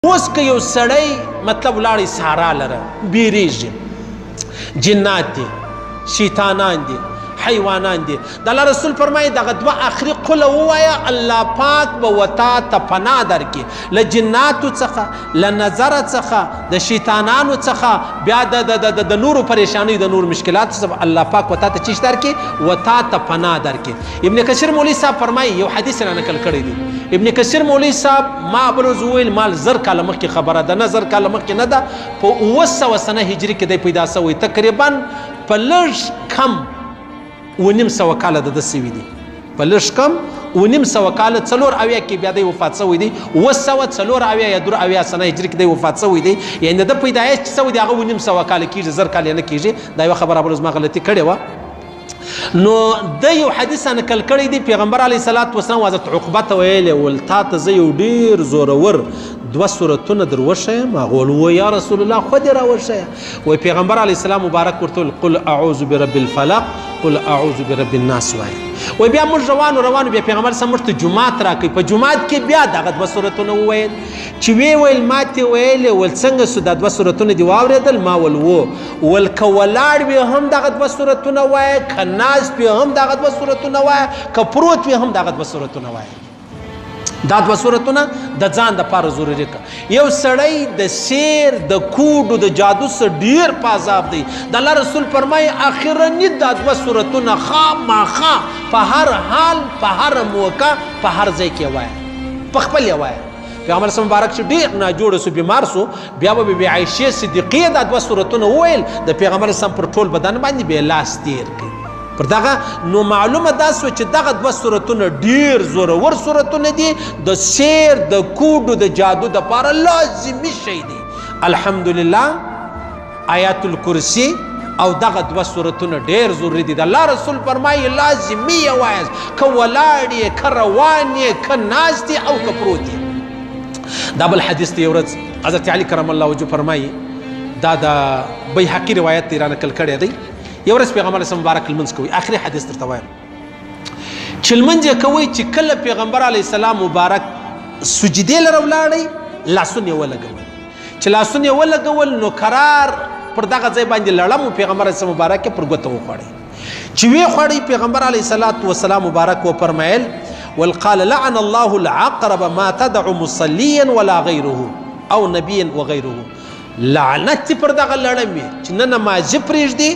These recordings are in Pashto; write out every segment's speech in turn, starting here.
اوس که یو سړی مطلب ولاړی صحرا لره بیریږي جنات دي شیطانان دي حیوانان دي د الله رسول فرمایي دغه دوه آخري قله ووایه الله پاک به وتا ته پناه درکړي له جناتو څخه له نظره څخه د شیطانانو څخه بیا د نورو پریشانیو د نورو مشکلاتو څخه الله پاک وتا ته چیش درکړي وتا ته پناه درکړي ابن کثیر مولوي صاحب فرمایي یو حدیث را نقل کړی دی ابن کثیر مولوي صاحب ما بلوز ویل مال زر کاله مخکې خبره ده نه زر کاله مخکې نه ده په 900 سنه هجري کې دی پیدا شوی تقریبا په لږ کم 900 کاله د سوي دي په لږ کم 900 کاله څلور اویا کې بیا دی وفات شوی دی 900 څلور اویا یا در اویا سنه هجري کې دی وفات شوی دی یعنی د پیدایش شوی دی هغه 900 کاله کېږي زر کاله نه کېږي دا یو خبره بلوز ما غلطي کړې وه نو د یو حدیث نقل کړی دی پیغمبر علیه الصلاۃ والسلام حضرت عقبه ته ویلی ول تا ته زه یو ډېر زورور دوه سورتونه در وښیم هغه ول و یا رسول الله خو دې راوښیه وایي پیغمبر علیه السلام مبارک ورته ویل قل اعوذ برب الفلق قل اعوذ برب الناس وایي وایي بیا موږ روانو بیا پیغمبر صاحب موږ ته جومات راکوي په جومات کې بیا دغه دوه سورتونه وویل چې ویې ویل ما ته ویلې ول څنګه سو دا دوه سورتونه دې واورېدل ما ول ول که ولاړ وي هم دغه دوه سورتونه وایه که ناست وي هم دغه دوه سورتونه وایه که پروت وي هم دغه دوه سورتونه وایه دا دوه سورتونه د ځان دپاره ضروري که یو سړی د سیر د کوډو د جادو څخه ډېر په عذاب دی د الله رسول فرمایي اخرني دا دوه سورتونه خامخا په هر حال په هر موقع په هر ځای کې وایه په خپل یې وایه پیغمبر صلی مبارک چې ډېر ناجوړه سو بیمار سو بیا به بی عایشې صدیقې دا دوه سورتونه وویل د پیغمبر صلی پر ټول بدن باندې به لاس تیر کړي پر دغه نو معلومه دا سوه چې دغه دوه سورتونه ډېر زورور سورتونه دي د سیر د کوډو د جادو دپاره لازمي شی دی الحمدلله آیات الکرسي او دغه دوه سورتونه ډېر ضروري دي د الله رسول فرمایي لازمي یې وایاست که ولاړ یې که روان یې که ناست یې او که پروت یې دا بل حدیث دی یو ورځ حضرت علي کرم الله وجهه فرمایي دا د بیهقي روایت دی را نقل کړی دی یو ورځ پیغمبر اسلام مبارک لمونځ کوي آخري حدیث درته وایم چې لمونځ یې کوئ چې کله پیغمبر علیه السلام مبارک سجدې لره ولاړئ لاسونه یې ولګول چې لاسونه یې ولګول نو قرار پر دغه ځای باندې لړم پیغمبر اسلام مبارک پر ګوته وخوړئ چې ویې خوړئ پیغمبر علیه الصلاة والسلام مبارک وفرمیل والقال لعن الله العقرب ما تدع مصليا ولا غيره او نبيا وغيره لعنت پر دغه لړم چې نه نمازي پرېږدي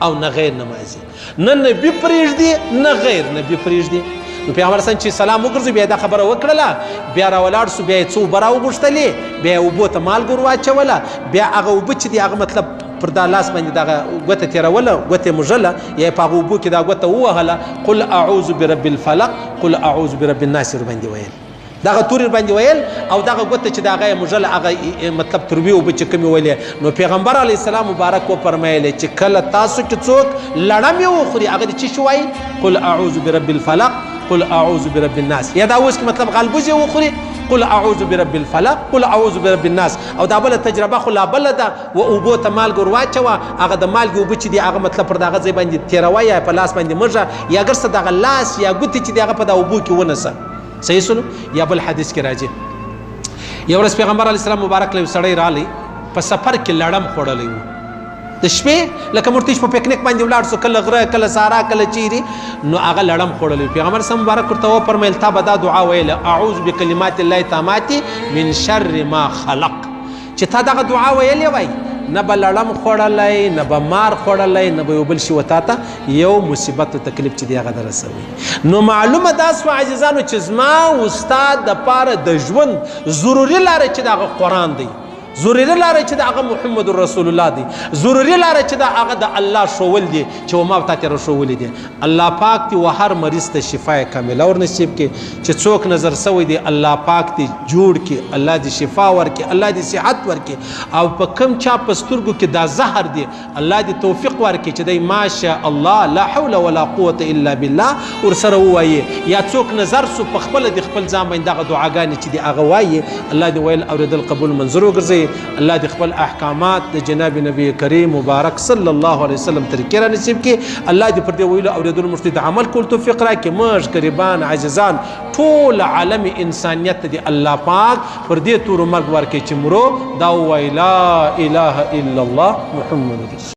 او نه غیر نمازي نه نبي پرېږدي نه غیر نبي پرېږدي نو پیغمبر صلی چې سلام وګرځي بیا دا خبره وکړله بیا راولاړ سو بیا یې څو اوبه راوغوښتلې بیا یې اوبو ته مالګه ور واچوله بیا هغه اوبه چې دي هغه مطلب پر دا لاس باندې دغه ګوته تېروله ګوته یې مژله یا په هغه اوبو کې دا ګوته ووهله قل اعوذ برب الفلق قل اعوذ برب الناس ورباندې ویل دغه تورې باندې ویل او دغه ګوته چې د هغه یې مژله هغه مطلب تروې اوبه چې کومې ویلې نو پیغمبر علیه السلام مبارک وفرمیلی چې کله تاسو کې څوک لړم یې وخوري هغه د څه شي وایي قل اعوذ برب الفلق قل اعوذ برب الناس یا دا اوس کې مطلب غلبوز یې وخوري قل اعوذ برب الفلق قل اعوذ برب الناس او دا بله تجربه خو لا بله ده و اوبو ته مالګه ور واچوه هغه د مالګې اوبه چې دي هغه مطلب پر دغه ځای باندې تېروه یا په لاس باندې مږه یا اګر څه دغه لاس یا ګوتې چې دي هغه په دا اوبو کې ونیسه صحیح سلو یا بل حدیث کې راځي یو ورځ پیغمبر علیه السلام مبارک له یو سړی رالی په سفر کې لړم خوړلی و د شپې لکه موږ په پکنیک باندې ولاړ سو کله غره کله سارا کله چیرې نو هغه لړم خوړلی و پیغمبر صلی مبارک ورته وفرمیل تا به دا دعا ویله اعوذ بکلمات الله التامات من شر ما خلق چې تا دغه دعا ویلې وای نه به لړم خوړلی نه به مار خوړلی نه به یو بل شي وتا ته یو مصیبت و تکلیف چې دی هغه در رسوي نو معلومه دا سوه عزیزانو چې زما استاد دپاره د ژوند ضروري لاره چې د هغه قرآن دی ضروري لاره چې د هغه محمد رسول الله دی ضروري لاره چې د هغه د الله ښوول دی چې وما تا ته راښولی دی الله پاک دې و هر مریض ته شفای کامله ور نصیب کړي چې څوک نظر سوی دی الله پاک دې جوړ کړي الله دې شفا ورکړي الله دې صحت ورکړي او په کم چا په سترګو کې دا زهر دی الله دې توفیق ورکړي چې دی ماشاء الله لا حول ولا قوة الا بالله ورسره ووایي یا څوک نظر سو په خپله د خپل ځان باندې دغه دعاګانې چې دي هغه وایي الله دې ویل اورېدل قبول منظور وګرځوي وکړي. الله دې خپل احکامات د جناب نبی کریم مبارک صلی الله علیه وسلم طریقې را نصیب کړي. الله دې پر دې ویلو اورېدلو موږ ته د عمل کول توفیق راکړي. موږ غریبان عاجزان ټول عالم انسانیت ته دې الله پاک پر دې تور مرګ ورکړي چې مرو دا ووایي لا اله الا الله محمد رسول